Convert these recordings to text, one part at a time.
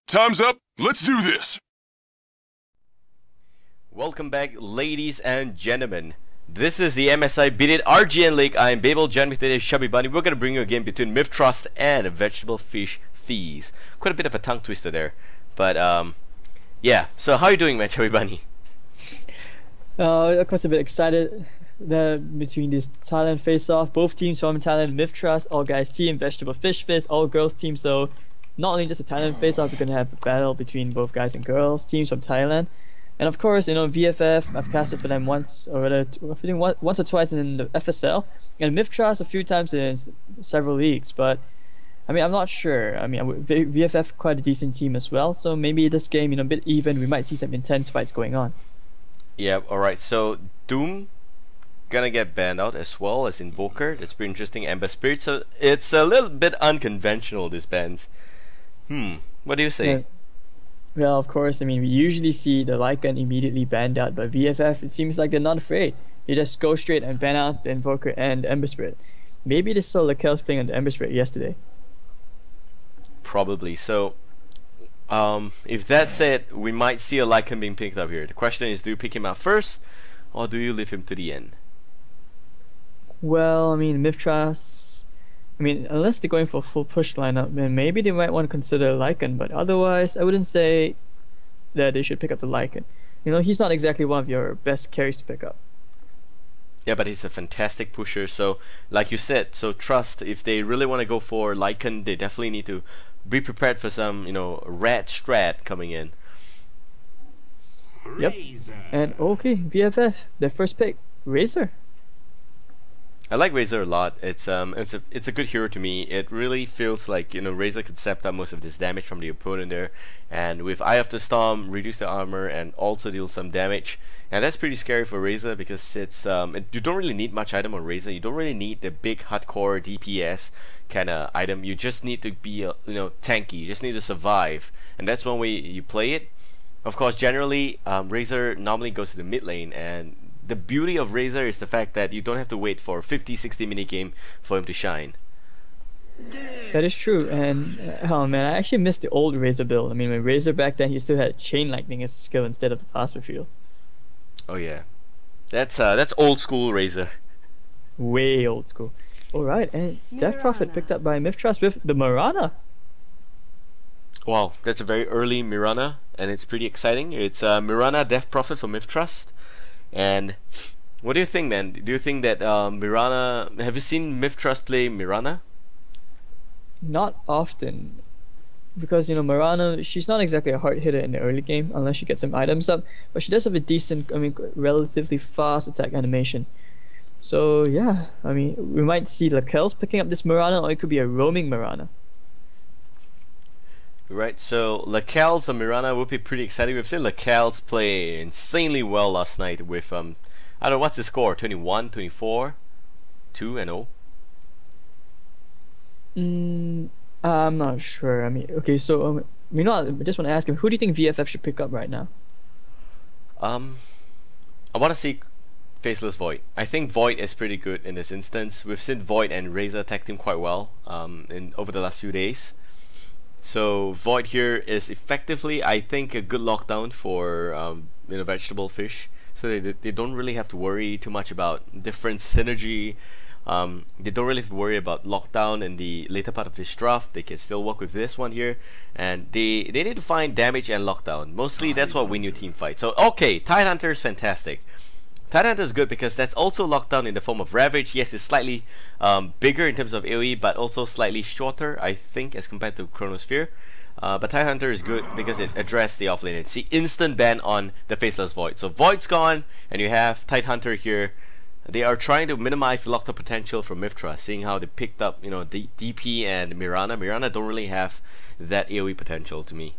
Time's up. Let's do this. Welcome back, ladies and gentlemen. This is the MSI Beat It RGN League. I'm Babael, joined with today's ChubbyBunny. We're going to bring you a game between MITH.Trust and Vegetable Fish Fizz. Quite a bit of a tongue twister there. But, yeah. So, how are you doing, man, ChubbyBunny? Of course, a bit excited between this Thailand face-off. Both teams from Thailand, MITH.Trust, all guys team, Vegetable Fish Fizz, all girls team. So, not only just a Thailand face-off, we're going to have a battle between both guys and girls, teams from Thailand. And of course, you know, VFF, I've casted for them once or once or twice in the FSL, and MITH.Trust a few times in several leagues. But I mean, I'm not sure. I mean, VFF quite a decent team as well, so maybe this game, you know, a bit even. We might see some intense fights going on. Yeah. All right. So Doom gonna get banned out as well as Invoker. That's pretty interesting. Ember Spirit. So it's a little bit unconventional, this bans. What do you say? Yeah. Well, of course, I mean, we usually see the Lycan immediately banned out, but VFF, it seems like they're not afraid. They just go straight and ban out the Invoker and the Ember Spirit. Maybe they saw Lakel's playing on the Ember Spirit yesterday. Probably. So, if that's it, we might see a Lycan being picked up here. The question is, do you pick him up first, or do you leave him to the end? Well, I mean, MITH.Trust, I mean, unless they're going for a full push lineup, then maybe they might want to consider Lycan, but otherwise, I wouldn't say that they should pick up the Lycan. You know, he's not exactly one of your best carries to pick up. Yeah, but he's a fantastic pusher, so like you said, so Trust, if they really want to go for Lycan, they definitely need to be prepared for some, you know, rat strat coming in. Yep. And okay, VFF, their first pick, Razor. I like Razor a lot. It's a good hero to me. It really feels like, you know, Razor could accept up most of this damage from the opponent there, and with Eye of the Storm, reduce the armor and also deal some damage. And that's pretty scary for Razor because it's you don't really need much item on Razor. You don't really need the big hardcore DPS kind of item. You just need to be you know, tanky. You just need to survive, and that's one way you play it. Of course, generally Razor normally goes to the mid lane, and the beauty of Razor is the fact that you don't have to wait for a 50-60 minute game for him to shine. That is true, and oh man, I actually missed the old Razor build. I mean, when Razor back then, he still had Chain Lightning as a skill instead of the Plasma Field. Oh yeah, that's old school Razor. Way old school. Alright, and Death Prophet picked up by MITH.Trust with the Mirana. Wow, that's a very early Mirana, and it's pretty exciting. It's Mirana Death Prophet for MITH.Trust. And what do you think, man? Do you think that Mirana... Have you seen MITH.Trust play Mirana? Not often. Because, you know, Mirana, she's not exactly a hard hitter in the early game, unless she gets some items up. But she does have a decent, I mean, relatively fast attack animation. So, yeah, I mean, we might see Lakel's picking up this Mirana, or it could be a roaming Mirana. Right, so Lakel's and Mirana would be pretty exciting. We've seen Lakel's play insanely well last night with I don't know, what's the score? 21, 24, 2-0? I'm not sure. I mean, okay, so I just want to ask him, who do you think VFF should pick up right now? I want to see Faceless Void. I think Void is pretty good in this instance. We've seen Void and Razor tag team quite well over the last few days. So Void here is effectively, I think, a good lockdown for you know, Vegetable Fish. So they don't really have to worry too much about different synergy. They don't really have to worry about lockdown in the later part of this draft. They can still work with this one here, and they need to find damage and lockdown. Mostly that's what win your team fight. So okay, Tidehunter is fantastic. Tidehunter is good because that's also lockdown in the form of Ravage. Yes, it's slightly bigger in terms of AoE, but also slightly shorter, I think, as compared to Chronosphere. But Tidehunter is good because it addressed the offlane. It's the instant ban on the Faceless Void. So Void's gone, and you have Tidehunter here. They are trying to minimize the locked up potential from MITH.Trust, seeing how they picked up, you know, the DP and Mirana. Mirana don't really have that AoE potential to me.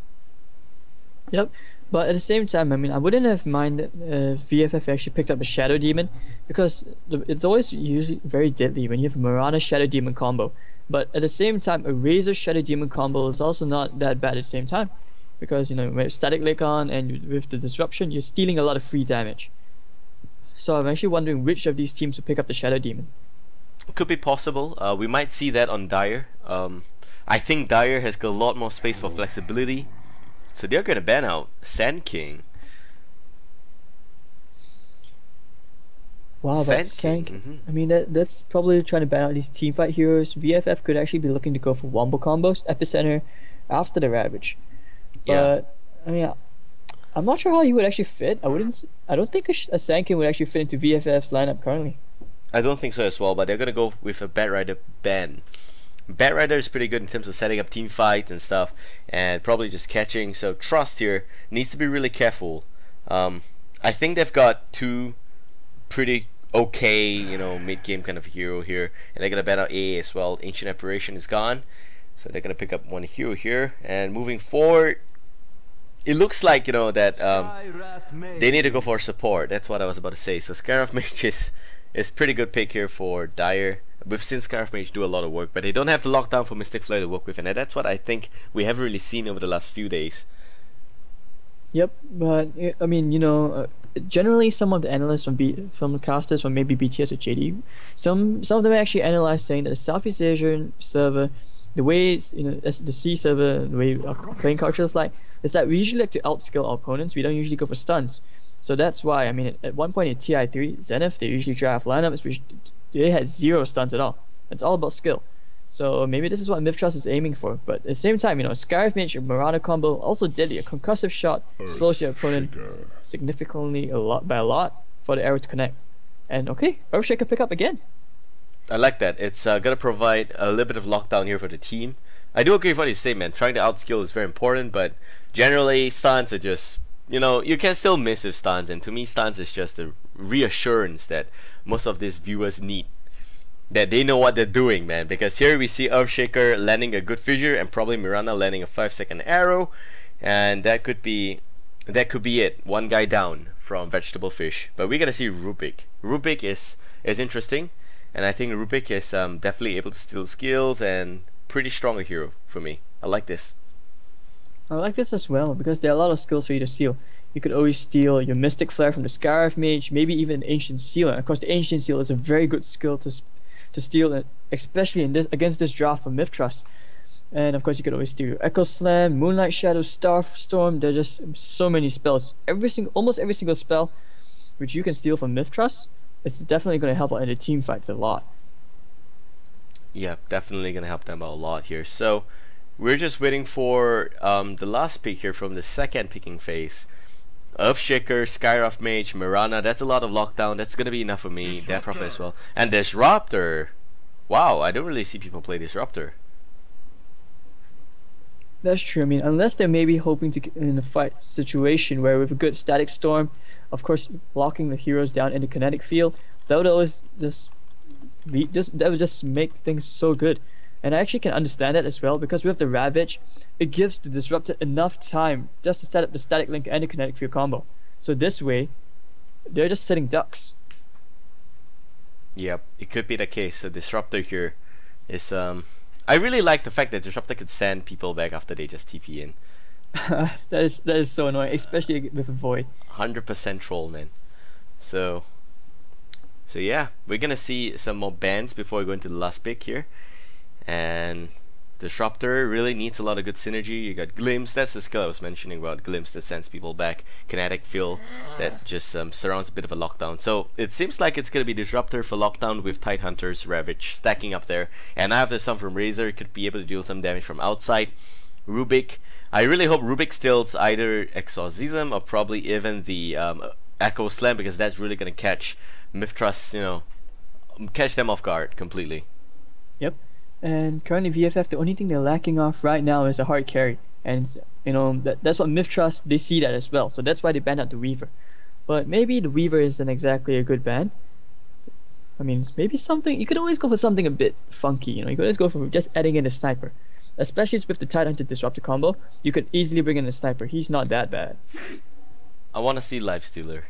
Yep. But at the same time, I mean, I wouldn't have minded if VFF actually picked up a Shadow Demon, because it's always usually very deadly when you have a Mirana Shadow Demon combo. But at the same time, a Razor Shadow Demon combo is also not that bad at the same time, because, you know, with Static Lake on and with the Disruption, you're stealing a lot of free damage. So I'm actually wondering which of these teams will pick up the Shadow Demon. Could be possible. We might see that on Dire. I think Dire has got a lot more space for flexibility. So they're gonna ban out Sand King. Wow, Sand that's King, Sand. I mean, that's probably trying to ban out these teamfight heroes. VFF could actually be looking to go for wombo combos, epicenter, after the Ravage. Yeah. But I mean, I'm not sure how he would actually fit. I don't think a Sand King would actually fit into VFF's lineup currently. I don't think so as well, but they're gonna go with a Bat Rider ban. Bat Rider is pretty good in terms of setting up team fights and stuff, and probably just catching. So Trust here needs to be really careful. I think they've got two pretty okay, mid-game kind of hero here, and they're gonna ban out AA as well. Ancient Apparition is gone, so they're gonna pick up one hero here. And moving forward, it looks like that they need to go for support. That's what I was about to say. So Scarab Mage is pretty good pick here for Dire. We've seen Scarab Mage do a lot of work, but they don't have the lockdown for Mystic Flare to work with, and that's what I think we haven't really seen over the last few days. Yep, but I mean, generally some of the analysts from the casters from maybe BTS or JD, some of them actually analyze saying that the Southeast Asian server, the way the C server, the way our playing culture is like, is that we usually like to outskill our opponents. We don't usually go for stuns. So that's why, I mean, at one point in TI3, Zenith, they usually draft lineups which they had 0 stuns at all. It's all about skill. So maybe this is what MITH.Trust is aiming for. But at the same time, Scarab Mage Marana combo, also deadly. A concussive shot slows your opponent significantly by a lot for the arrow to connect. And okay, Earthshaker pick up again. I like that. It's gonna provide a little bit of lockdown here for the team. I do agree with what you say, man. Trying to outskill is very important, but generally stuns are just, you can still miss with stuns, and to me stuns is just a reassurance that most of these viewers need, that they know what they're doing, man. Because here we see Earthshaker landing a good fissure and probably Mirana landing a 5-second arrow, and that could be it. One guy down from Vegetable Fish. But we're gonna see Rubik. Rubik is interesting, and I think Rubik is definitely able to steal skills and pretty strong a hero for me. I like this. I like this as well because there are a lot of skills for you to steal. You could always steal your Mystic Flare from the Scarab Mage, maybe even an Ancient Seal. And of course, the Ancient Seal is a very good skill to steal, especially against this draft from MITH.Trust. And of course, you could always steal your Echo Slam, Moonlight Shadow, Starstorm. There are just so many spells. Almost every single spell which you can steal from MITH.Trust is definitely going to help out in the team fights a lot. Yeah, definitely gonna help them out a lot here. So we're just waiting for the last pick here from the second picking phase. Earthshaker, Skyroth Mage, Mirana. That's a lot of lockdown. That's gonna be enough for me. Death Prophet as well. And Disruptor. Wow, I don't really see people play Disruptor. That's true. I mean, unless they're maybe hoping to get in a fight situation where with a good static storm, of course, locking the heroes down in the kinetic field, that would always that would just make things so good. And I actually can understand that as well, because with the Ravage, it gives the Disruptor enough time just to set up the static link and the kinetic field combo. So this way, they're just sitting ducks. Yep, it could be the case. So Disruptor here is I really like the fact that Disruptor could send people back after they just TP in. that is so annoying, especially with a Void. 100% troll, man. So yeah, we're gonna see some more bans before we go into the last pick here. And Disruptor really needs a lot of good synergy. You got Glimpse, that's the skill I was mentioning about, Glimpse that sends people back, Kinetic Field that just surrounds a bit of a lockdown. So it seems like it's gonna be Disruptor for lockdown with Tidehunters, Ravage stacking up there. And after some from Razor, could be able to deal some damage from outside. Rubik, I really hope Rubik steals either Exorcism or probably even the Echo Slam, because that's really gonna catch MITH.Trust, catch them off guard completely. Yep. And currently VFF, the only thing they're lacking off right now is a hard carry. And that's what MITH.Trust, they see that as well. So that's why they banned out the Weaver. But maybe the Weaver isn't exactly a good ban. I mean, maybe something, you could always go for something a bit funky, you could always go for just adding in a Sniper. Especially with the Tidehunter Disruptor combo, you could easily bring in a Sniper. He's not that bad. I want to see Lifestealer.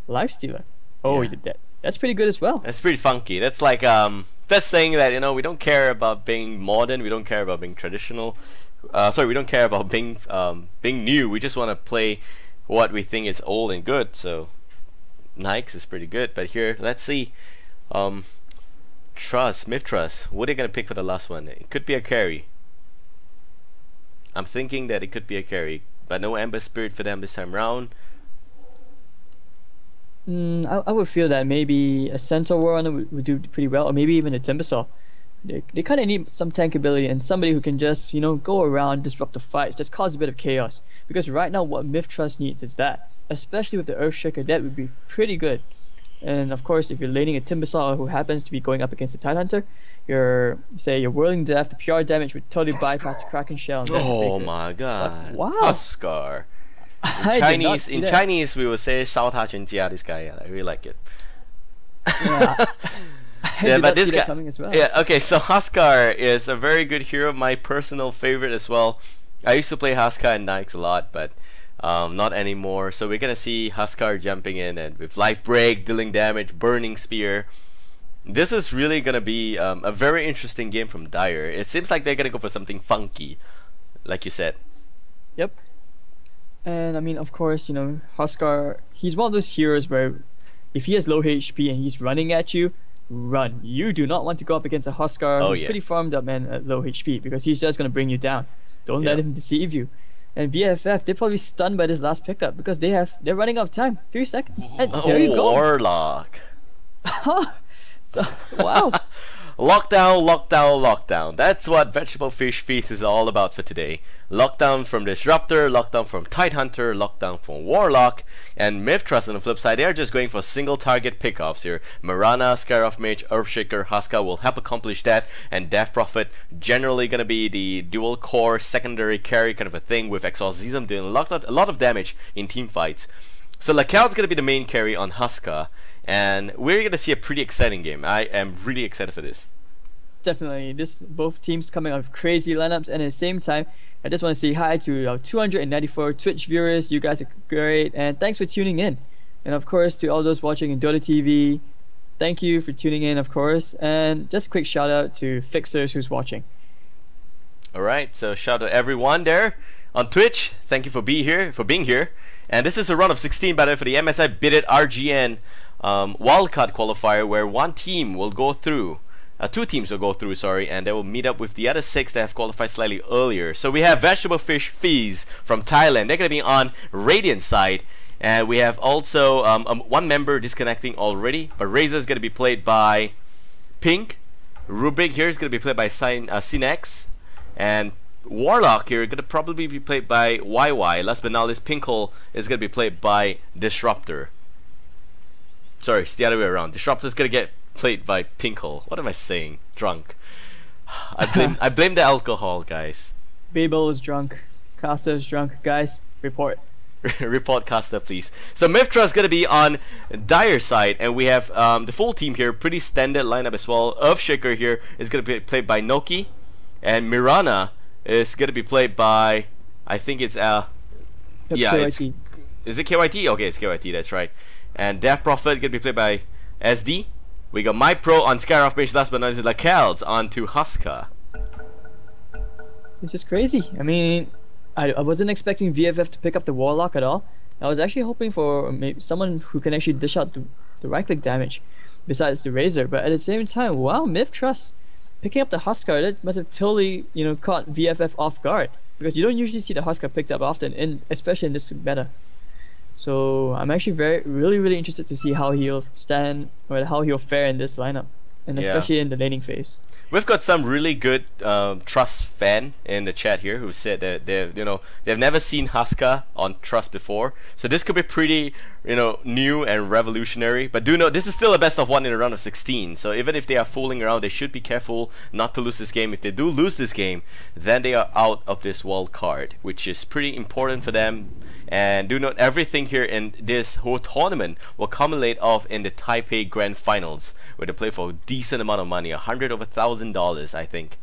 Lifestealer? Oh, Yeah. That's pretty good as well. That's pretty funky. That's like that's saying that we don't care about being modern, we don't care about being traditional. We don't care about being new. We just want to play what we think is old and good. So Nikes is pretty good. But here, let's see. MITH.Trust. What are you gonna pick for the last one? It could be a carry. I'm thinking that it could be a carry, but no Ember Spirit for them this time round. I would feel that maybe a Centaur Warrunner would do pretty well, or maybe even a Timbersaw. They kind of need some tank ability and somebody who can just, go around, disrupt the fights, just cause a bit of chaos. Because right now what MITH.Trust needs is that. Especially with the Earthshaker, that would be pretty good. And of course, if you're laning a Timbersaw who happens to be going up against a Tidehunter, your Whirling Death, the PR damage would totally bypass the Kraken Shell. Oh my god. Wow. Huskar. In Chinese, we would say 烧他全家. This guy, I really like it. Yeah. Yeah, but this guy coming as well. Yeah, okay, so Huskar is a very good hero, my personal favorite as well. I used to play Huskar and Nikes a lot, but not anymore. So we're gonna see Huskar jumping in and with Life Break, dealing damage, Burning Spear. This is really gonna be a very interesting game from Dire. It seems like they're gonna go for something funky, like you said. Yep. And I mean, of course, Huskar, he's one of those heroes where if he has low HP and he's running at you, run. You do not want to go up against a Huskar who's pretty farmed up and at low HP, because he's just going to bring you down. Don't let him deceive you. And VFF, they're probably stunned by this last pickup because they're running out of time. 3 seconds. And there you go. Warlock. So, wow. Lockdown, lockdown, lockdown. That's what Vegetable Fish Feast is all about for today. Lockdown from Disruptor, lockdown from Tidehunter, lockdown from Warlock, and MITH.Trust on the flip side, they are just going for single target pickoffs here. Mirana, Skyroth Mage, Earthshaker, Huskar will help accomplish that, and Death Prophet generally gonna be the dual core secondary carry kind of a thing, with Exorcism doing a lot of damage in team fights. So Lakel's gonna be the main carry on Huskar, and we're gonna see a pretty exciting game. I am really excited for this. Definitely, both teams coming out with crazy lineups, and at the same time, I just want to say hi to our 294 Twitch viewers. You guys are great, and thanks for tuning in. And of course, to all those watching in Dota TV, thank you for tuning in, of course. And just a quick shout out to Fixers who's watching. Alright, so shout out to everyone there on Twitch. Thank you for being here. And this is a run of 16 battle for the MSI bidded RGN Wildcard qualifier, where one team will go through. 2 teams will go through, sorry, and they will meet up with the other 6 that have qualified slightly earlier. So we have Vegetable Fish Fizz from Thailand. They're going to be on Radiant side. And we have also one member disconnecting already, but Razor is going to be played by Pink. Rubik here is going to be played by Cinex. And Warlock here is going to probably be played by YY. Last but not least, Pinkle is going to be played by Disruptor. Sorry, it's the other way around. Disruptor is going to get played by Pinkle. What am I saying? Drunk. I blame the alcohol, guys. Babael is drunk. Caster is drunk. Guys, report. Report Caster, please. So MITH.Trust is going to be on Dire side, and we have the full team here. Pretty standard lineup as well. Earthshaker here is going to be played by Noki, and Mirana is going to be played by, I think it's KYT. Is it KYT? Okay, it's KYT. That's right. And Death Prophet going to be played by SD. We got My Pro on Skyroth Mage, last but not least, Lakel's onto Huskar. This is crazy. I mean, I wasn't expecting VFF to pick up the Warlock at all. I was actually hoping for maybe someone who can actually dish out the right-click damage besides the Razor. But at the same time, wow, MITH.Trust picking up the Huskar, that must have totally, caught VFF off guard. Because you don't usually see the Huskar picked up often, especially in this meta. So I'm actually really interested to see how he'll stand, or how he'll fare in this lineup, and especially in the laning phase. We've got some really good Trust fan in the chat here who said that they've never seen Huskar on Trust before, so this could be pretty new and revolutionary. But do note, this is still a best of 1 in a round of 16, so even if they are fooling around, they should be careful not to lose this game. If they do lose this game, then they are out of this wild card, which is pretty important for them. And do note, everything here in this whole tournament will culminate off in the Taipei Grand Finals, where they play for a decent amount of money, $100,000, I think.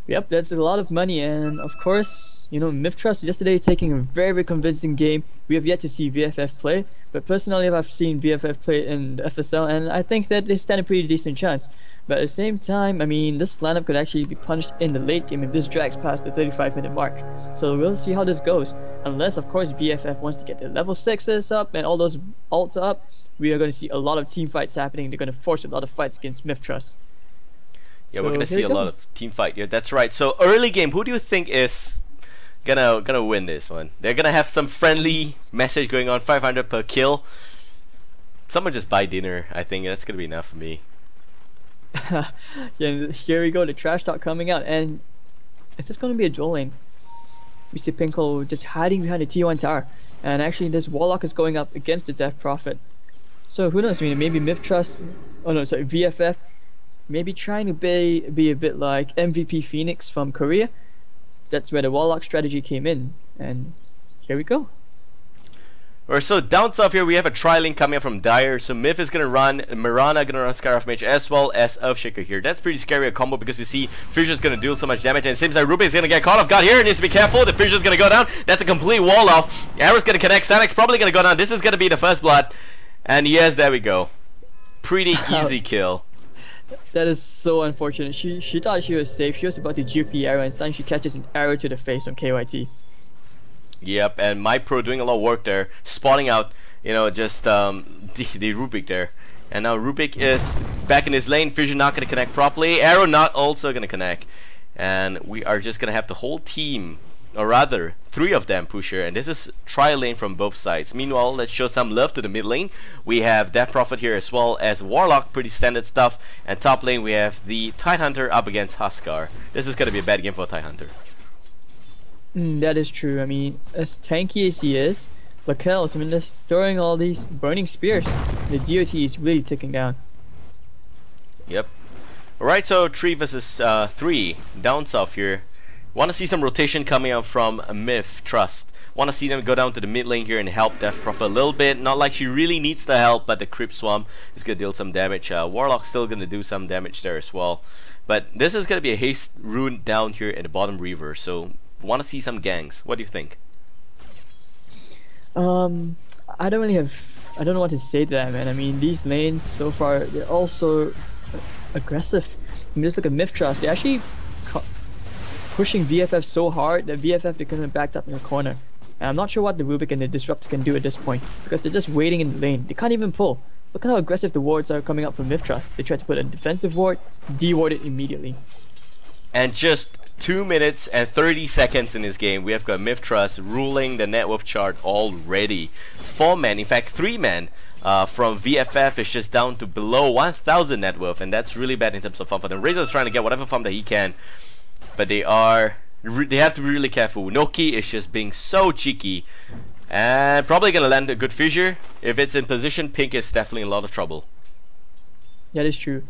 Yep, that's a lot of money, and of course, MITH.Trust yesterday taking a very convincing game. We have yet to see VFF play, but personally I've seen VFF play in the FSL, and I think that they stand a pretty decent chance. But at the same time, I mean, this lineup could actually be punished in the late game if this drags past the 35-minute mark. So we'll see how this goes. Unless, of course, VFF wants to get their level 6s up and all those ults up, we are going to see a lot of team fights happening. They're going to force a lot of fights against MITH.Trust. Yeah, So we're gonna see here a we lot go. of team fight. Yeah, that's right. So early game, who do you think is gonna win this one? They're gonna have some friendly message going on, 500 per kill. Someone just buy dinner. I think that's gonna be enough for me. Yeah, here we go. The trash talk coming out, and it's just gonna be a duel lane. We see Pinkle just hiding behind the T1 tower, and actually this Warlock is going up against the Death Prophet. So who knows? I mean, maybe MITH.Trust. Oh no, sorry, VFF. Maybe trying to be a bit like MVP Phoenix from Korea. That's where the Warlock strategy came in, and here we go. Alright, so down south here we have a tri-lane coming up from Dire. So Myth is gonna run, Mirana gonna run Scarf Mage as well as Earthshaker here. That's pretty scary a combo because you see Fissure's gonna deal so much damage, and it seems like Rubik's gonna get caught off guard here. Needs to be careful. The Fissure's gonna go down. That's a complete wall off. Arrow's gonna connect. Sanek's probably gonna go down. This is gonna be the first blood. And yes, there we go. Pretty easy kill. That is so unfortunate. She thought she was safe. She was about to juke the arrow, and suddenly she catches an arrow to the face on KYT. Yep, and my pro doing a lot of work there, spotting out, you know, just the Rubik there. And now Rubik is back in his lane. Fissure not going to connect properly. Arrow not also going to connect. And we are just going to have the whole team, or rather, 3 of them push here. And this is tri-lane from both sides. Meanwhile, let's show some love to the mid lane. We have Death Prophet here as well as Warlock, pretty standard stuff. And top lane, we have the Tidehunter up against Huskar. This is going to be a bad game for Tidehunter. That is true. I mean, as tanky as he is, Lakel's, I mean, just throwing all these burning spears. The DOT is really ticking down. Yep. Alright, so 3 versus 3 down south here. Want to see some rotation coming out from MITH.Trust. Want to see them go down to the mid lane here and help Death Prophet a little bit. Not like she really needs the help, but the Creep Swarm is going to deal some damage. Warlock's still going to do some damage there as well. But this is going to be a haste rune down here in the bottom river. So want to see some gangs. What do you think? I don't know what to say to that, man. I mean, these lanes so far, they're all so aggressive. I mean, just look at MITH.Trust. They're actually pushing VFF so hard that VFF, they're kind of backed up in the corner. And I'm not sure what the Rubik and the Disruptor can do at this point, because they're just waiting in the lane. They can't even pull. Look at how aggressive the wards are coming up from MITH.Trust. They tried to put a defensive ward, de-ward it immediately. And just 2 minutes and 30 seconds in this game, we have got MITH.Trust ruling the net worth chart already. 4 men, in fact 3 men from VFF is just down to below 1,000 net worth, and that's really bad in terms of farm for them. Razor is trying to get whatever farm that he can, but they have to be really careful. Noki is just being so cheeky, and probably gonna land a good fissure. If it's in position, Pink is definitely in a lot of trouble. That is true.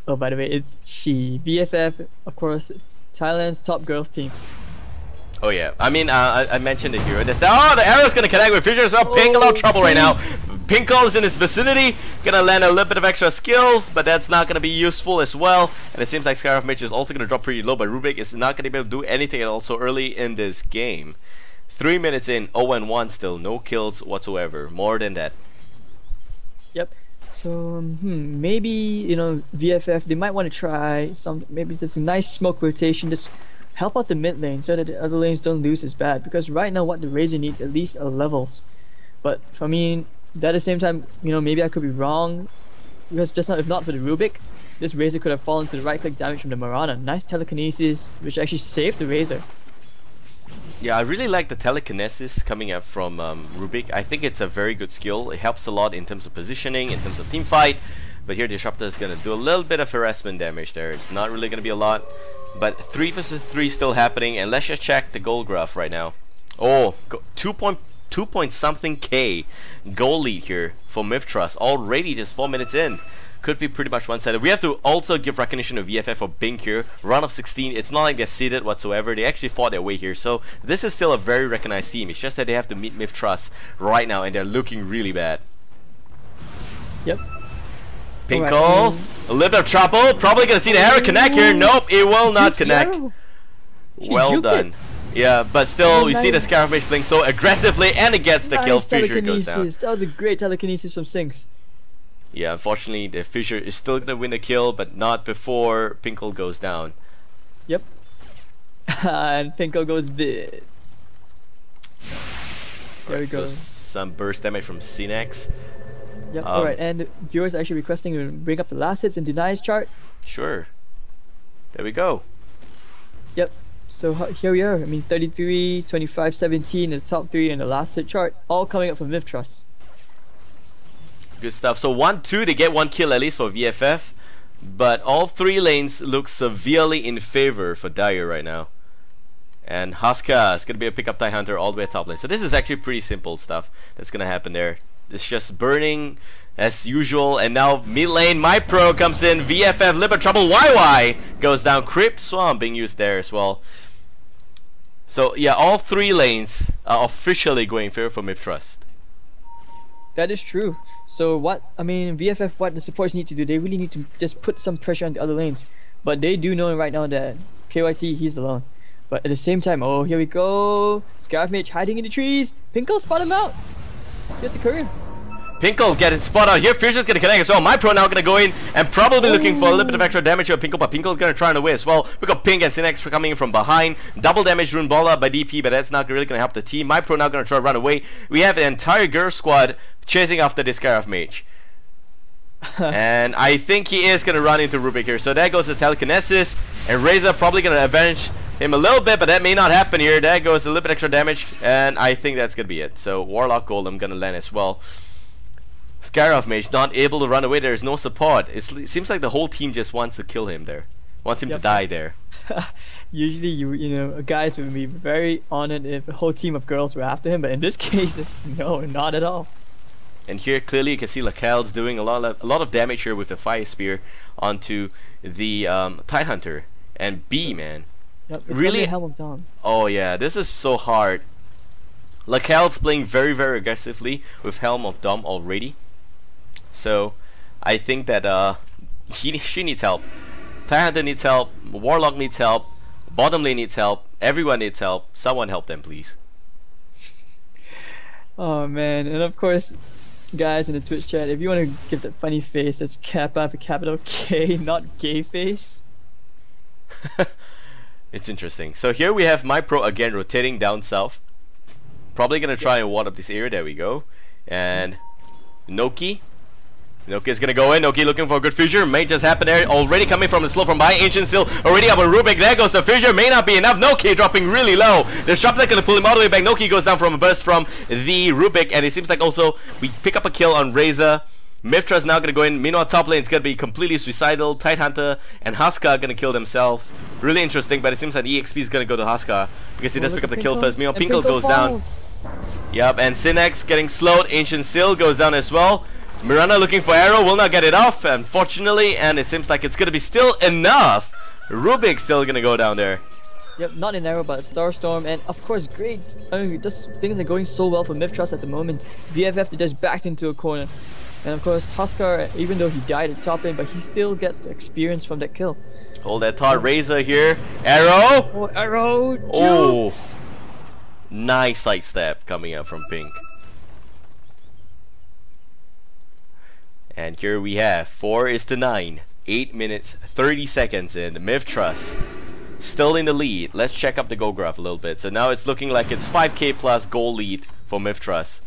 Oh, by the way, it's she. BFF, of course, Thailand's top girls team. Oh yeah, I mean, I mentioned it here. Oh, the arrow's gonna connect with Fissure, so Pink a lot of trouble right now. Pinkle is in his vicinity, gonna land a little bit of extra skills, but that's not gonna be useful as well. And it seems like Scarf Mage is also gonna drop pretty low, but Rubik is not gonna be able to do anything at all so early in this game. 3 minutes in, 0-1 still, no kills whatsoever. More than that. Yep. So maybe, you know, VFF, they might want to try some, maybe just a nice smoke rotation, just help out the mid lane so that the other lanes don't lose as bad, because right now what the Razor needs at least are levels. But I mean, at the same time, you know, maybe I could be wrong, because just now, if not for the Rubik, this Razor could have fallen to the right click damage from the Mirana. Nice telekinesis, which actually saved the Razor. Yeah, I really like the telekinesis coming up from Rubik. I think it's a very good skill. It helps a lot in terms of positioning, in terms of team fight. But here Disruptor is going to do a little bit of harassment damage there. It's not really going to be a lot. But 3 versus 3 still happening. And let's just check the goal graph right now. Oh, 2 point something K goal lead here for MITH.Trust. Already just 4 minutes in. Could be pretty much one-sided. We have to also give recognition to VFF for Bink here. Round of 16, it's not like they're seeded whatsoever. They actually fought their way here. So this is still a very recognized team. It's just that they have to meet MITH.Trust right now, and they're looking really bad. Yep. Pinkle, Alright, a little bit of trouble. Probably gonna see the arrow connect here. Nope, it will not connect. Well done. Yeah, but still, we see the Scarf Mage playing so aggressively, and it gets the kill. Fissure goes down. That was a great telekinesis from Sinks. Yeah, unfortunately, the Fissure is still gonna win the kill, but not before Pinkle goes down. Yep. And Pinkle goes big. There we go. So some burst damage from Cinex. Yep. Alright, and viewers are actually requesting to bring up the last hits and denies chart. Sure. There we go. Yep. So here we are. I mean, 33, 25, 17 in the top 3 in the last hit chart, all coming up from MITH.Trust. Good stuff. So 1-2, they get 1 kill at least for VFF, but all 3 lanes look severely in favor for Dire right now. And Haska is gonna be a pickup TIE Hunter all the way top lane. So this is actually pretty simple stuff that's gonna happen there. It's just burning as usual, and now mid lane MyPro comes in. VFF little bit of trouble. YY goes down. Crypt Swamp being used there as well. So yeah, all 3 lanes are officially going fair for MITH.Trust. That is true. So what I mean, VFF, what the supports need to do, they really need to just put some pressure on the other lanes. But they do know right now that KYT, he's alone. But at the same time, oh, here we go. Scarf Mage hiding in the trees. Pinkle, spot him out. Here's the courier. Pinkle getting spot out here. Fierce is gonna connect as well. MyPro now gonna go in and probably looking for a little bit of extra damage here. Pinkle, but Pinkle's gonna try and away as well. We got Pink and Synex coming in from behind. Double damage rune ball out by DP, but that's not really gonna help the team. MyPro now gonna try to run away. We have an entire girl squad chasing after this Scarf Mage. And I think he is gonna run into Rubik here. So there goes the telekinesis, and Razor probably gonna avenge him a little bit, but that may not happen here. There goes a little bit extra damage, and I think that's gonna be it. So Warlock Golem gonna land as well. Scaraf Mage not able to run away. There's no support. It seems like the whole team just wants to kill him there, wants him to die there. Usually, you know, guys would be very honored if a whole team of girls were after him, but in this case, no, not at all. And here clearly you can see Lakel's doing a lot of damage here with the Fire Spear onto the TIE Hunter. And B, man. Yep, it's really? Helm of Dawn. Oh yeah, this is so hard. Lakel's playing very, very aggressively with Helm of Dawn already. So I think that she needs help. TIE Hunter needs help. Warlock needs help. Bottom lane needs help. Everyone needs help. Someone help them, please. Oh man, and of course, guys in the Twitch chat, if you want to give that funny face, it's Kappa with a capital K, not gay face. It's interesting. So here we have MyPro again rotating down south. Probably gonna try and ward up this area. There we go. And Noki. Noki is gonna go in. Noki looking for a good fissure. May just happen there. Already coming from the slow from behind. Ancient Seal already up on Rubik. There goes the fissure. May not be enough. Noki dropping really low. The Sharpnet gonna pull him all the way back. Noki goes down from a burst from the Rubik. And it seems like also we pick up a kill on Razor. MITH.Trust now gonna go in. Meanwhile, top lane is gonna be completely suicidal. TIE Hunter and Haska are gonna kill themselves. Really interesting, but it seems like EXP is gonna go to Haska because he does pick up the kill first. Meanwhile, Pinkle goes down. Yep, and Synex getting slowed. Ancient Seal goes down as well. Miranda looking for arrow, will not get it off, unfortunately, and it seems like it's gonna be still enough. Rubik's still gonna go down there. Yep, not an arrow, but a Starstorm, and of course, great. I mean, just things are going so well for MITH.Trust at the moment. VFF just backed into a corner. And of course, Huskar, even though he died at top lane, but he still gets the experience from that kill. Hold that thought. Razor here. Arrow! Oh, arrow! Oh! Nice sidestep coming out from Pink. And here we have 4:9. 8 minutes, 30 seconds in. The MITH.Trust still in the lead. Let's check up the goal graph a little bit. So now it's looking like it's 5k plus goal lead for MITH.Trust.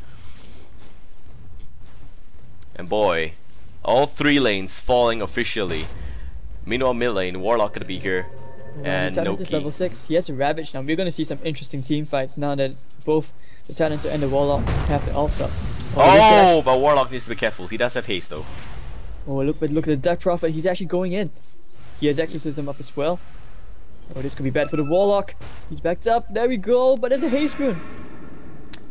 And boy, all 3 lanes falling officially. Meanwhile, mid lane, Warlock gonna be here. And Talent is level 6. He has a Ravage now. We're gonna see some interesting team fights now that both the Talent and the Warlock have the ults up. Oh, but Warlock needs to be careful. He does have haste though. Oh, look at the Dark Prophet. He's actually going in. He has Exorcism up as well. Oh, this could be bad for the Warlock. He's backed up. There we go. But there's a haste rune.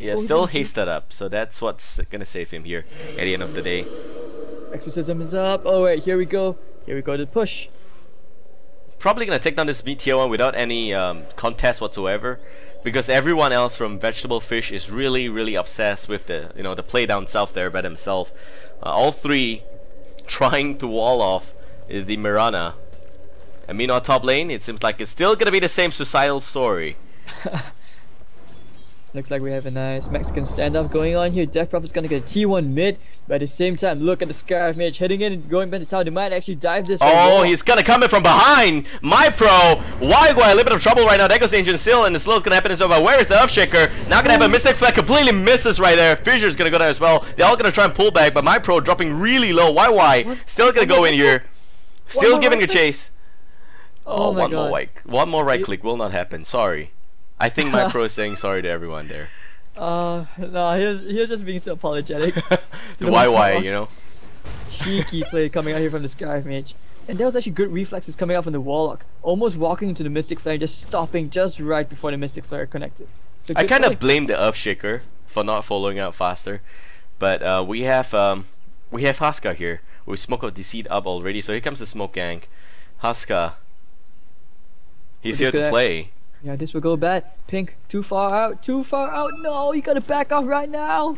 Yeah, still hasted up, so that's what's gonna save him here at the end of the day. Exorcism is up. Oh wait, here we go. Here we go to push. Probably gonna take down this mid tier 1 without any contest whatsoever, because everyone else from Vegetable Fish is really obsessed with the the play down south there by themselves. All 3 trying to wall off the Mirana. And meanwhile, top lane, it seems like it's still gonna be the same suicidal story. Looks like we have a nice Mexican standoff going on here. Death Prophet's gonna get a T1 mid, but at the same time, look at the Scarf Mage heading in and going back to town. They might actually dive this. Oh, he's gonna come in from behind. MyPro, Wildcard, a little bit of trouble right now. There goes the Ancient Seal, and the slow's gonna happen as well. But where is the Earthshaker? Now gonna have a Mystic Flag, completely misses right there. Fissure's gonna go there as well. They're all gonna try and pull back, but MyPro dropping really low. YY still gonna go in here, still giving a chase. Oh my one god. one more right click will not happen. Sorry. I think my pro is saying sorry to everyone there. No, he was just being so apologetic. The YY, you know. Cheeky play coming out here from the Scarf Mage. And there was actually good reflexes coming out from the Warlock. Almost walking into the Mystic Flare, just stopping just right before the Mystic Flare connected. So I kind play. of blame the Earthshaker for not following up faster. But we have Huska here. We Smoke of Deceit up already, so here comes the Smoke Gang. Huska. He's here to play. Yeah, this will go bad. Pink, too far out, too far out. No, you gotta back off right now.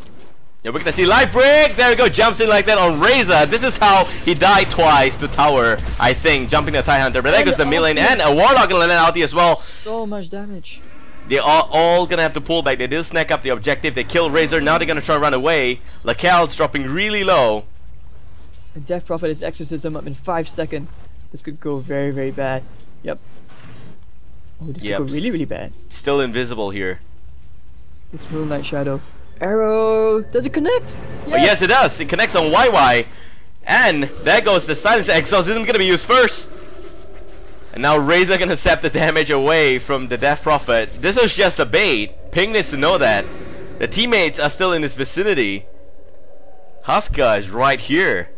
Yeah, we're gonna see life break. There we go, jumps in like that on Razor. This is how he died twice to tower, I think, jumping the Tidehunter. But there goes the mid lane and a Warlock gonna land an ulti as well. So much damage. They are all gonna have to pull back. They did snack up the objective. They kill Razor. Now they're gonna try and run away. Lacal's dropping really low. And Death Prophet is Exorcism up in 5 seconds. This could go very, very bad. Yep. Oh, this could go really, really bad. Still invisible here. This Moonlight Shadow. Arrow! Does it connect? Yes. Oh, yes, it does. It connects on YY. And there goes the Silence Exorcism gonna be used first. And now Razor gonna zap the damage away from the Death Prophet. This is just a bait. Ping needs to know that. The teammates are still in this vicinity. Huska is right here.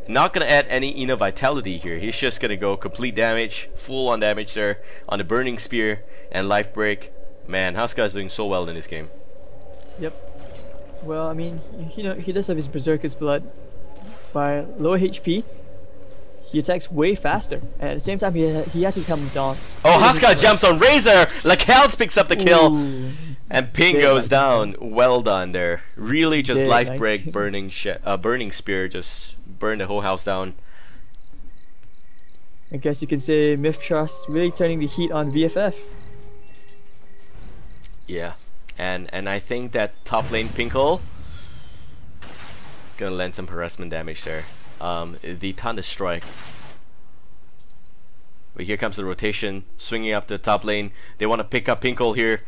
Not gonna add any inner vitality here. He's just gonna go complete damage, full on damage there on the Burning Spear and Life Break. Man, Huska is doing so well in this game. Yep. Well, I mean, he does have his Berserker's Blood. By lower HP, he attacks way faster. And at the same time, he has his Helmet on. Oh, Huska jumps on Razor! Lacals picks up the kill! Ooh. And Ping goes down. Well done there. Really just Life Break, Burning Spear, just burn the whole house down. I guess you can say MITH.Trust really turning the heat on VFF. Yeah, and I think that top lane Pinkle gonna land some harassment damage there. The Thunder Strike. But here comes the rotation, swinging up the top lane. They want to pick up Pinkle here.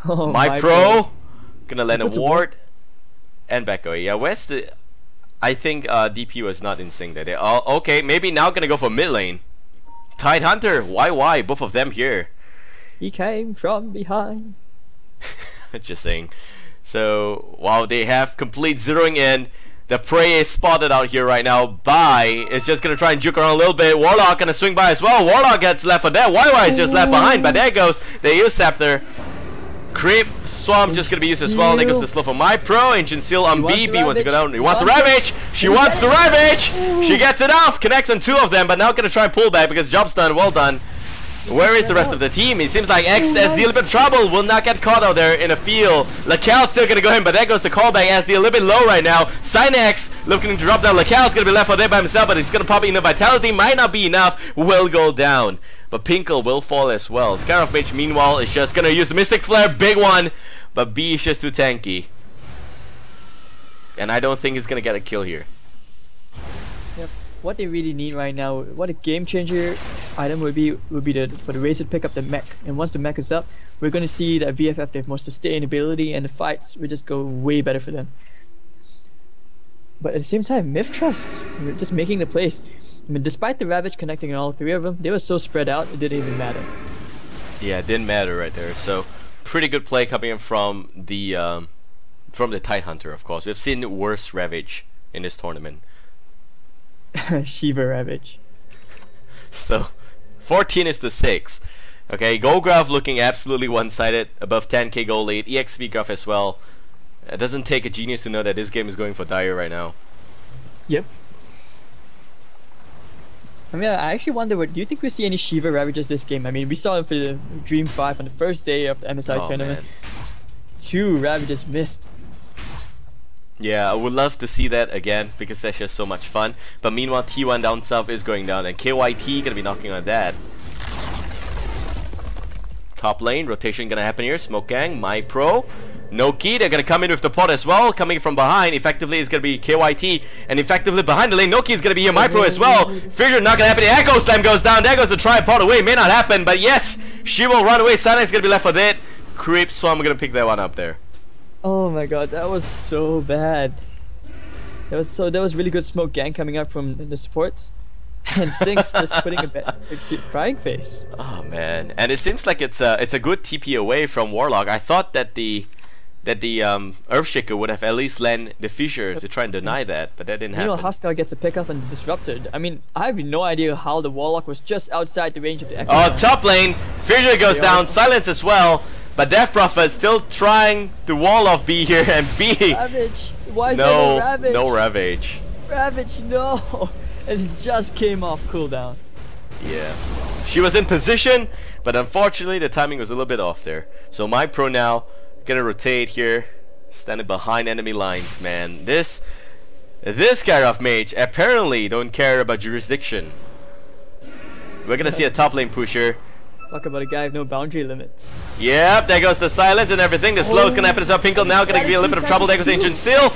Oh, my pro gonna land a ward and back away. Yeah, where's the? I think DP was not in sync there. They all okay. Maybe now gonna go for mid lane. Tidehunter, YY, both of them here. He came from behind. Just saying. So while they have complete zeroing in, the prey is spotted out here right now. Bai is just gonna try and juke around a little bit. Warlock gonna swing by as well. Warlock gets left for dead. YY is just left behind, but there goes the Eel Scepter. Creep Swamp just gonna be used as well. There goes the slow for my pro. Ancient Seal on B. B wants to go down. He wants to Ravage. She wants to Ravage. She gets it off. Connects on 2 of them, but now gonna try and pull back because job's done. Well done. Where is the rest of the team? It seems like X as the little bit trouble will not get caught out there in a field. Lacal's still gonna go in, but there goes the callback as the a little bit low right now. Synex looking to drop down. Lacal's gonna be left for there by himself, but he's gonna pop in the vitality. Might not be enough. Will go down. But Pinkle will fall as well. Scarf Mage meanwhile is just gonna use the Mystic Flare, big one. But B is just too tanky. And I don't think he's gonna get a kill here. Yep. What they really need right now, what a game changer item would be for the Razor to pick up the mech. And once the mech is up, we're gonna see that VFF they have more sustainability and the fights will just go way better for them. But at the same time, MITH.Trust, just making the plays. I mean, despite the Ravage connecting on all 3 of them, they were so spread out, it didn't even matter. Yeah, it didn't matter right there. So, pretty good play coming in from the Tidehunter, of course. We've seen worse Ravage in this tournament. Shiva Ravage. So, 14 is the 6. Okay, goal graph looking absolutely one-sided, above 10k goal lead. EXP graph as well. It doesn't take a genius to know that this game is going for dire right now. Yep. I mean, I actually wonder, do you think we see any Shiva Ravages this game? I mean, we saw it for the Dream 5 on the first day of the MSI tournament. Man. 2 Ravages missed. Yeah, I would love to see that again because that's just so much fun. But meanwhile, T1 down south is going down and KYT gonna be knocking on that. Top lane, rotation gonna happen here. Smoke Gang, My Pro. Noki, they're gonna come in with the pot as well. Coming from behind, effectively is gonna be KYT, and effectively behind the lane, Noki is gonna be here. My Pro as well. Figure not gonna happen. The Echo Slam goes down. There goes the tripod away. May not happen, but yes, she will run away. Synex gonna be left for dead. Creep Swamp gonna pick that one up there. Oh my god, that was so bad. That was really good Smoke Gang coming out from the supports. And Sinks just putting a crying face. Oh man, and it seems like it's a good TP away from Warlock. I thought that the Earthshaker would have at least lent the Fissure to try and deny that, but that didn't happen. You know, Huskar gets a pick off and disrupted. I mean, I have no idea how the Warlock was just outside the range of the Echo. Oh, top lane, Fissure goes down, Silence as well, but Death Prophet still trying to wall off B here, and B. Ravage. Why is there no Ravage? No Ravage. Ravage, no. And it just came off cooldown. Yeah. She was in position, but unfortunately the timing was a little bit off there. So my pro now gonna rotate here, standing behind enemy lines, man. This Skyroth mage apparently don't care about jurisdiction. We're gonna see a top lane pusher. Talk about a guy with no boundary limits. Yep, there goes the silence and everything. The slow is gonna happen as well. Pinkle now gonna be a little bit of trouble. There goes Ancient Seal.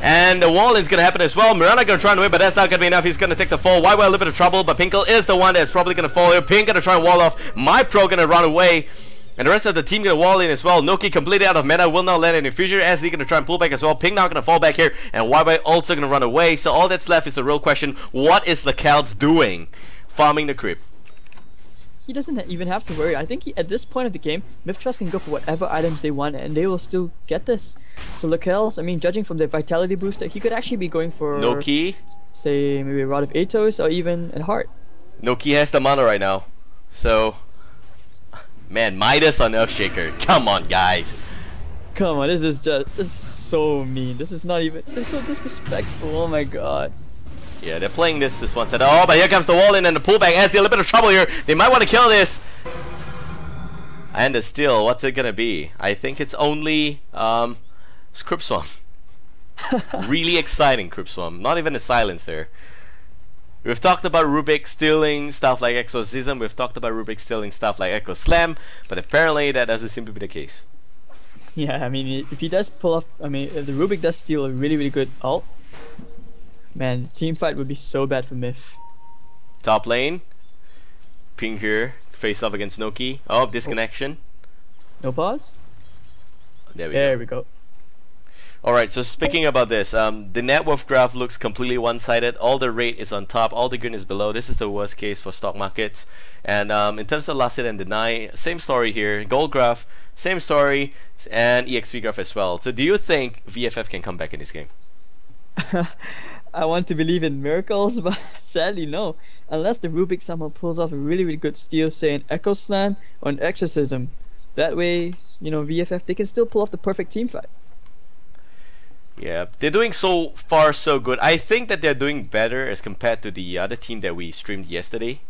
And the wall is gonna happen as well. Miranda gonna try and win, but that's not gonna be enough. He's gonna take the fall. Why a little bit of trouble, but Pinkle is the one that's probably gonna fall here. Pink gonna try and wall off. My pro gonna run away. And the rest of the team gonna wall in as well. Noki completely out of mana, will not land any Fissure. SD gonna try and pull back as well. Pink now gonna fall back here, and YY also gonna run away. So all that's left is the real question: what is the Celts doing? Farming the creep. He doesn't even have to worry. I think at this point of the game, MITH.Trust can go for whatever items they want, and they will still get this. So Locales, I mean, judging from their vitality booster, he could actually be going for Noki, say maybe a Rod of Atos or even a Heart. Noki has the mana right now, so. Man, Midas on Earthshaker. Come on, guys. Come on, this is so mean. This is not even. This is so disrespectful. Oh my god. Yeah, they're playing this one side. Oh, but here comes the wall in and the pullback. SD a little bit of trouble here. They might want to kill this. And the steal, what's it gonna be? I think it's only Crypt Swarm. Really exciting Crypt Swarm. Not even a silence there. We've talked about Rubik stealing stuff like Exorcism. We've talked about Rubik stealing stuff like Echo Slam, but apparently that doesn't seem to be the case. Yeah, I mean, if he does pull off, I mean, if the Rubik does steal a really good ult, man, the team fight would be so bad for Myth. Top lane, Ping here, face off against Noki. Oh, disconnection. No pause. There we go. Alright, so speaking about this, the net worth graph looks completely one-sided. All the rate is on top, all the green is below. This is the worst case for stock markets. And in terms of last hit and deny, same story here. Gold graph, same story, and EXP graph as well. So do you think VFF can come back in this game? I want to believe in miracles, but sadly no. Unless the Rubik somehow pulls off a really good steal, say an Echo Slam or an Exorcism. That way, you know, VFF, they can still pull off the perfect team fight. Yeah, they're doing so far so good. I think that they're doing better as compared to the other team that we streamed yesterday.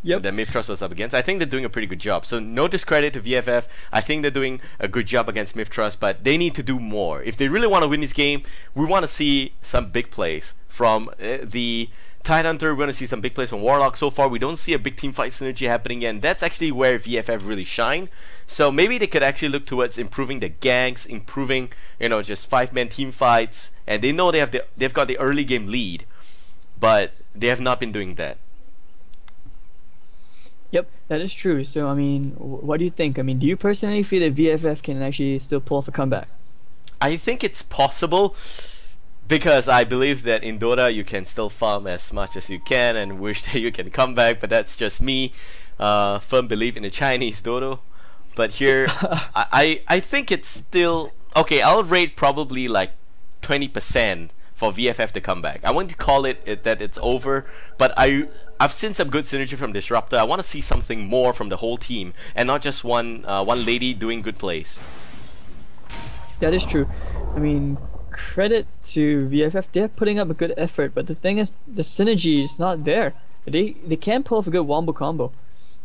Yep. That MITH.Trust was up against. I think they're doing a pretty good job. So no discredit to VFF. I think they're doing a good job against MITH.Trust, but they need to do more. If they really want to win this game, we want to see some big plays from the Tidehunter. We want to see some big plays from Warlock. So far, we don't see a big team fight synergy happening yet, and that's actually where VFF really shine. So maybe they could actually look towards improving the ganks, improving, you know, just 5-man team fights. And they know they've got the early game lead, but they have not been doing that. Yep, that is true. So I mean, what do you think? I mean, do you personally feel that VFF can actually still pull off a comeback? I think it's possible, because I believe that in Dota you can still farm as much as you can and wish that you can come back, but that's just me. Firm belief in the Chinese Dota. But here, I think it's still okay. I'll rate probably like 20% for VFF to come back. I won't call it that it's over, but I've seen some good synergy from Disruptor. I want to see something more from the whole team and not just one lady doing good plays. That is true. I mean, credit to VFF. They're putting up a good effort, but the thing is, the synergy is not there. They can't pull off a good wombo combo.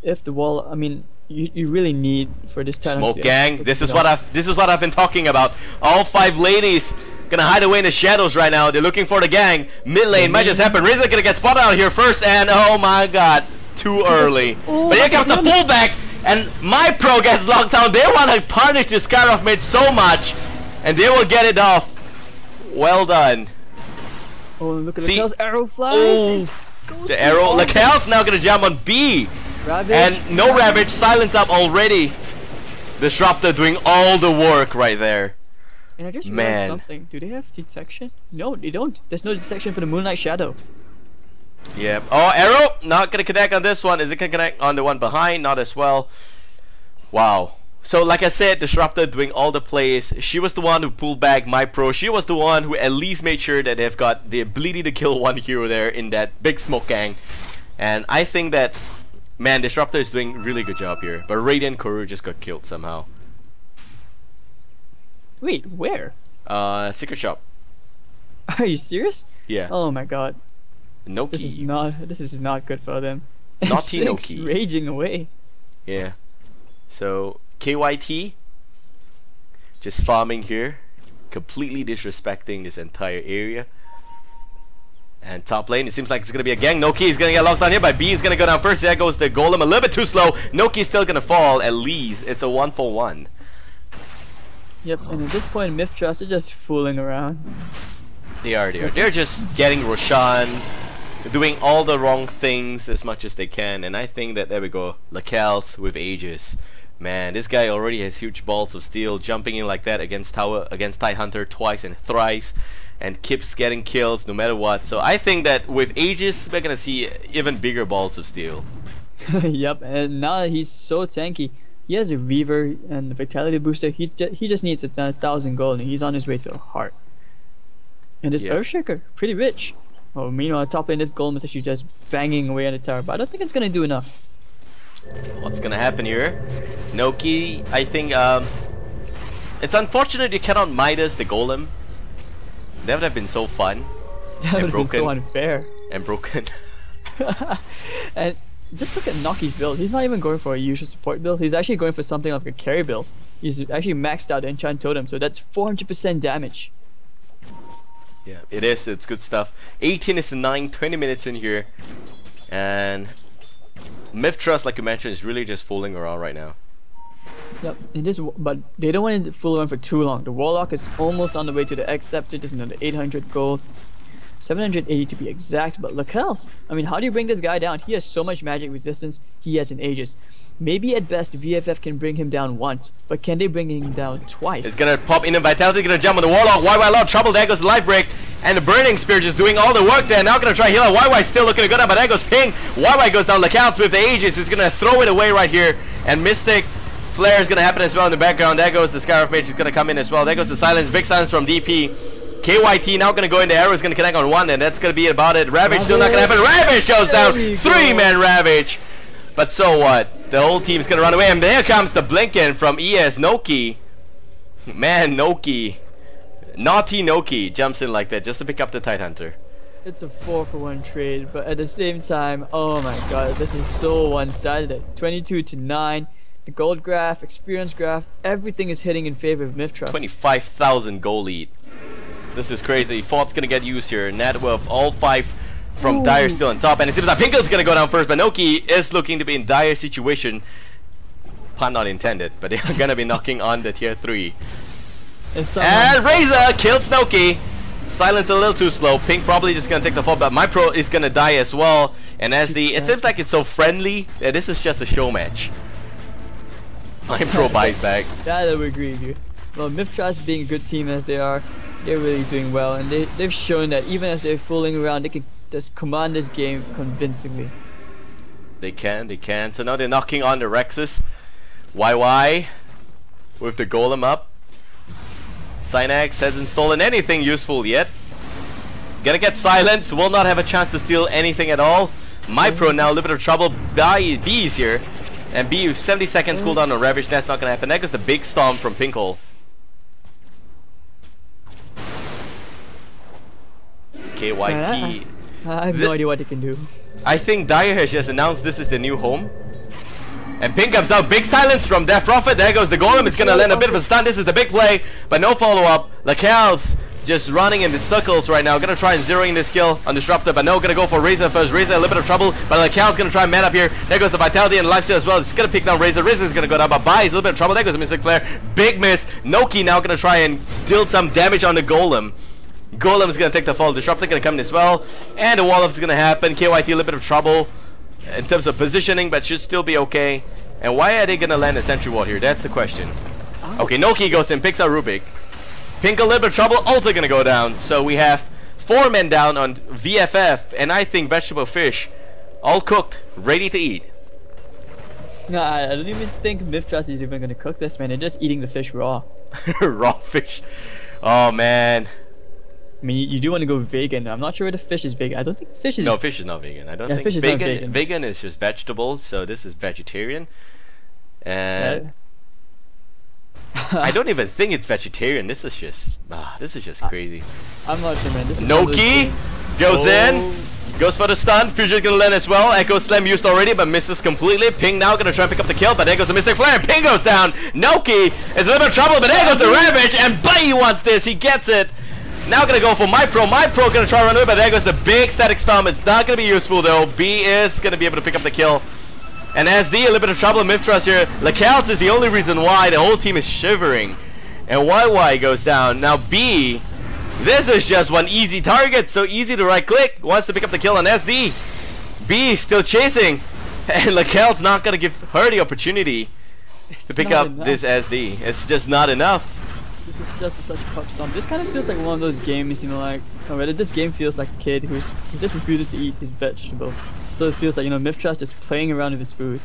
If the wall, I mean, you really need for this time. Smoke gang. This is what I've been talking about. All 5 ladies gonna hide away in the shadows right now. They're looking for the gang. Mid lane might just happen. Razor gonna get spotted out here first, and oh my god, too early. Oh, but here comes the pullback, and my pro gets locked down. They want to punish this Skyroth mate so much, and they will get it off. Well done. Oh, look at the arrow fly. Oh, the arrow. Lacal's now gonna jump on B. Ravage. And no Ravage, silence up already. Disruptor doing all the work right there. And I just realized something. Do they have detection? No, they don't. There's no detection for the Moonlight Shadow. Yep. Oh, arrow! Not gonna connect on this one. Is it gonna connect on the one behind? Not as well. Wow. So like I said, Disruptor doing all the plays. She was the one who pulled back my pro. She was the one who at least made sure that they've got the ability to kill one hero there in that big smoke gang. And I think that, man, Disruptor is doing a really good job here. But Radiant Koru just got killed somehow. Wait, where? Secret shop. Are you serious? Yeah. Oh my god. Noki. This is not good for them. Naughty Six Noki. raging away. Yeah. So KYT just farming here, completely disrespecting this entire area. And top lane, it seems like it's gonna be a gang. Noki is gonna get locked on here, but B is gonna go down first. There goes the golem, a little bit too slow. Noki's still gonna fall. At least it's a 1-for-1. Yep, and at this point, MITH.Trust are just fooling around. They are. They're just getting Roshan, doing all the wrong things as much as they can. And I think that, there we go, Lacals with Aegis. Man, this guy already has huge balls of steel, jumping in like that against Tidehunter twice and thrice, and keeps getting kills no matter what. So I think that with Aegis, we're gonna see even bigger balls of steel. Yep, and now that he's so tanky, he has a Reaver and a Vitality booster. He just needs 1,000 gold, and he's on his way to a heart. And this Earthshaker, pretty rich. Oh, meanwhile, top lane, this golem is actually just banging away on the tower, but I don't think it's gonna do enough. What's gonna happen here? Noki, I think it's unfortunate you cannot Midas the golem. That would have been so fun. That would have been so unfair. And broken. And just look at Noki's build. He's not even going for a usual support build. He's actually going for something like a carry build. He's actually maxed out the Enchant Totem, so that's 400% damage. Yeah, it is. It's good stuff. 18 is to 9, 20 minutes in here. And MITH.Trust, like you mentioned, is really just fooling around right now. Yep, but they don't want to fool around for too long. The Warlock is almost on the way to the X Scepter. Just another 800 gold. 780 to be exact, but Lacals. I mean, how do you bring this guy down? He has so much magic resistance. He has an Aegis. Maybe at best VFF can bring him down once, but can they bring him down twice? It's gonna pop in and Vitality, gonna jump on the Warlock. YY loud trouble, there goes the Life Break. And the Burning Spear just doing all the work there. Now gonna try heal out. YY still looking good, but there goes Ping. YY goes down. Lacals with the Aegis is gonna throw it away right here. And Mystic Flare is gonna happen as well in the background. There goes the Scarab Mage is gonna come in as well. There goes the Silence, big silence from DP. KYT now gonna go in, the arrow is gonna connect on one, and that's gonna be about it. Ravage still not gonna happen. Ravage goes down. 3-man Ravage. But so what? The whole team's gonna run away, and there comes the Blinken from ES. Noki. Man, Noki. Naughty Noki jumps in like that just to pick up the Tidehunter. It's a 4-for-1 trade, but at the same time, oh my god, this is so one-sided. At 22 to 9, the gold graph, experience graph, everything is hitting in favor of MITH.Trust. 25,000 goal lead. This is crazy. Thought's gonna get used here. Net with all 5 from Dire still on top, and it seems like Pinkle's gonna go down first, but Noki is looking to be in dire situation. Pun not intended, but they're gonna be knocking on the tier 3. And Razor kills Noki. Silence a little too slow. Pink probably just gonna take the fall, but my pro is gonna die as well. And as it seems like it's so friendly that this is just a show match. My pro buys back. That I would agree with you. Well, MITH.Trust being a good team as they are, they're really doing well, and they've shown that even as they're fooling around, they can just command this game convincingly. They can. So now they're knocking on the Rexus. YY with the Golem up. Synax hasn't stolen anything useful yet. Gonna get silenced, will not have a chance to steal anything at all. My pro now a little bit of trouble. B is here. And B with 70 seconds cooldown on Ravage, that's not gonna happen. That goes the big storm from Pinkhole. KYT. I have no idea what they can do. I think Dire has just announced this is the new home. And Pink comes out, big silence from Death Prophet. There goes the Golem, it's gonna land a bit of a stun. This is the big play, but no follow-up. Lacals just running in the circles right now. Gonna try and zeroing this kill on Disruptor, but no, gonna go for Razor first. Razor a little bit of trouble, but Lacal's gonna try and man up here. There goes the Vitality and Lifesteal as well. It's gonna pick down Razor. Razor's gonna go down, but Bai is a little bit of trouble. There goes the Mystic Flare. Big miss. Noki now gonna try and deal some damage on the Golem. Golem is gonna take the fall. Disruptor gonna come in as well. And the wall off is gonna happen. KYT a little bit of trouble in terms of positioning, but should still be okay. And why are they gonna land a sentry wall here? That's the question. Okay, Noki goes in, picks out Rubik. Pink a little bit of trouble, Ulta gonna go down. So we have 4 men down on VFF, and I think vegetable fish, all cooked, ready to eat. No, I don't even think MITH.Trust is even gonna cook this, man. They're just eating the fish raw. Raw fish. Oh man. I mean, you do want to go vegan. I'm not sure whether fish is vegan. I don't think fish is. No, fish is not vegan. I don't think fish is vegan. not vegan. Vegan is just vegetables, so this is vegetarian. And I don't even think it's vegetarian. This is just crazy. I'm not sure, man. This is Noki goes in. Goes for the stun. Fusion gonna land as well. Echo Slam used already, but misses completely. Ping now gonna try and pick up the kill, but there goes the Mystic Flare. Ping goes down. Noki is a little bit of trouble, but there goes the Ravage, and Buddy wants this. He gets it. Now gonna go for MyPro. MyPro gonna try to run away, but there goes the big static storm. It's not gonna be useful though. B is gonna be able to pick up the kill. And SD, a little bit of trouble. MITH.Trust here. Lacouts is the only reason why the whole team is shivering. And YY goes down. Now B, this is just one easy target. So easy to right click. Wants to pick up the kill on SD. B still chasing. And Lacouts not gonna give her the opportunity to pick up this SD. It's just not enough. This is just such a puck stomp. This kind of feels like one of those games, you know, like, or this game feels like a kid who just refuses to eat his vegetables. So it feels like, you know, MITH.Trust just playing around with his food.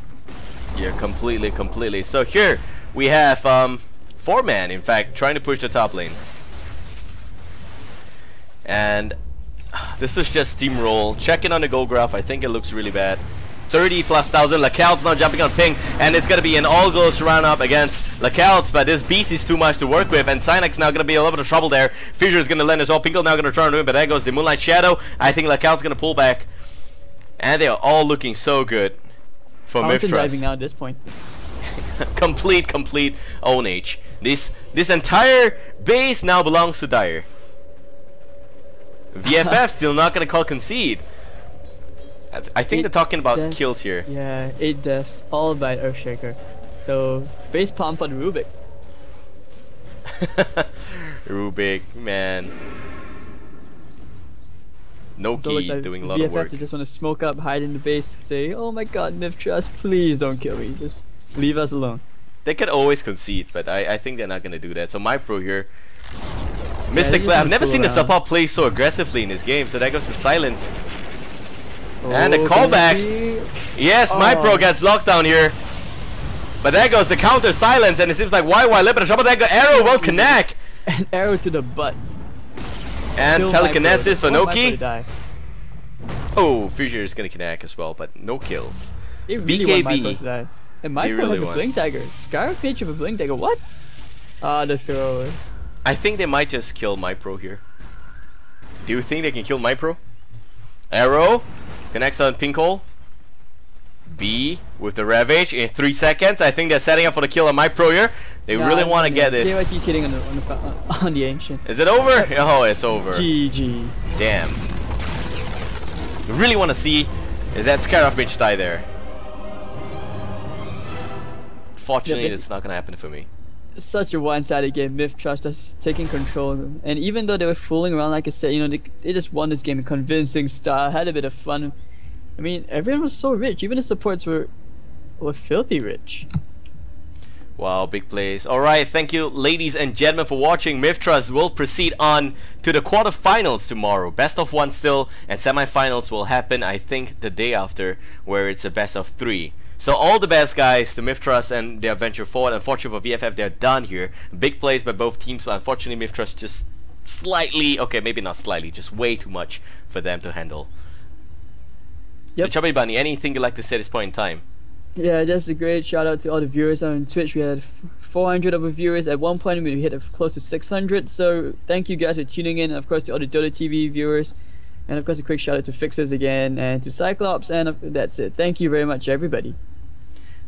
Yeah, completely. So here we have 4-man, in fact, trying to push the top lane. And this is just steamroll. Checking on the goal graph, I think it looks really bad. 30,000+. Lacouts now jumping on Ping, and it's gonna be an all goes round up against Lacouts, but this beast is too much to work with, and Synax now gonna be a little bit of trouble there. Fissure is gonna land as well. Pinkle now gonna try and win, but there goes the Moonlight Shadow. I think Lacouts gonna pull back, and they are all looking so good for MITH.Trust. Driving now at this point. complete ownage. This entire base now belongs to Dire. VFF still not gonna call concede. I think they're talking about deaths, kills here. Yeah, 8 deaths, all by Earthshaker. So, face palm for the Rubik. Rubik, man. Noki like doing a lot of work. VFF just want to smoke up, hide in the base, say, oh my god, MITH.Trust, please don't kill me. Just leave us alone. They could always concede, but I think they're not going to do that. So MyPro here. Mystic Flare. I've never seen the support play so aggressively in this game, so there goes the silence. And the callback. Yes, MyPro gets locked down here. But there goes the counter silence, and it seems like YY a little bit of trouble. There goes Arrow will connect. An arrow to the butt. And Kill telekinesis for MyPro. Noki. Oh, Fissure is gonna connect as well, but no kills. They really want MyPro BKB. to die. And MyPro really has a want. blink dagger. Skyrock Page with a blink dagger. What? Ah, the throws. I think they might just kill MyPro here. Do you think they can kill MyPro? Arrow connects on Pinkhole. B with the Ravage in 3 seconds. I think they're setting up for the kill on MyPro here. They really want to get this. KYT's hitting on the Ancient. Is it over? Oh, it's over. GG. Damn. Really want to see that Skyrock Mage die there. Fortunately, Yeah, it's not gonna happen for me. Such a one-sided game. MITH.Trust just taking control of them. And even though they were fooling around, like I said, you know, they just won this game in convincing style, had a bit of fun. I mean, everyone was so rich. Even the supports were filthy rich. Wow, big plays. Alright, thank you ladies and gentlemen for watching. MITH.Trust will proceed on to the quarterfinals tomorrow. Best of 1 still, and semifinals will happen, I think, the day after, where it's a best of 3. So all the best, guys, to MITH.Trust and their venture forward. Unfortunately for VFF, they're done here. Big plays by both teams, but unfortunately MITH.Trust just slightly, okay, maybe not slightly, just way too much for them to handle. Yep. So ChubbyBunny, anything you'd like to say at this point in time? Yeah, just a great shout out to all the viewers on Twitch. We had 400 of our viewers. At one point we hit close to 600. So thank you guys for tuning in. And of course to all the Dota TV viewers. And of course a quick shout out to Fixers again and to Cyclops. And that's it. Thank you very much, everybody.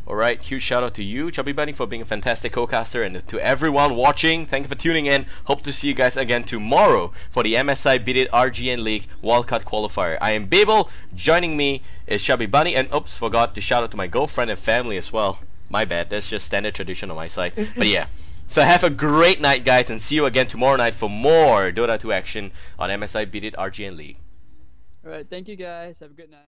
Alright, huge shout out to you, ChubbyBunny, for being a fantastic co-caster, and to everyone watching, thank you for tuning in. Hope to see you guys again tomorrow for the MSI Beat It RGN League Wildcard qualifier. I am Babael, joining me is ChubbyBunny, and oops, forgot to shout out to my girlfriend and family as well. My bad, that's just standard tradition on my side. But yeah, so have a great night, guys, and see you again tomorrow night for more Dota 2 action on MSI Beat It RGN League. Alright, thank you guys. Have a good night.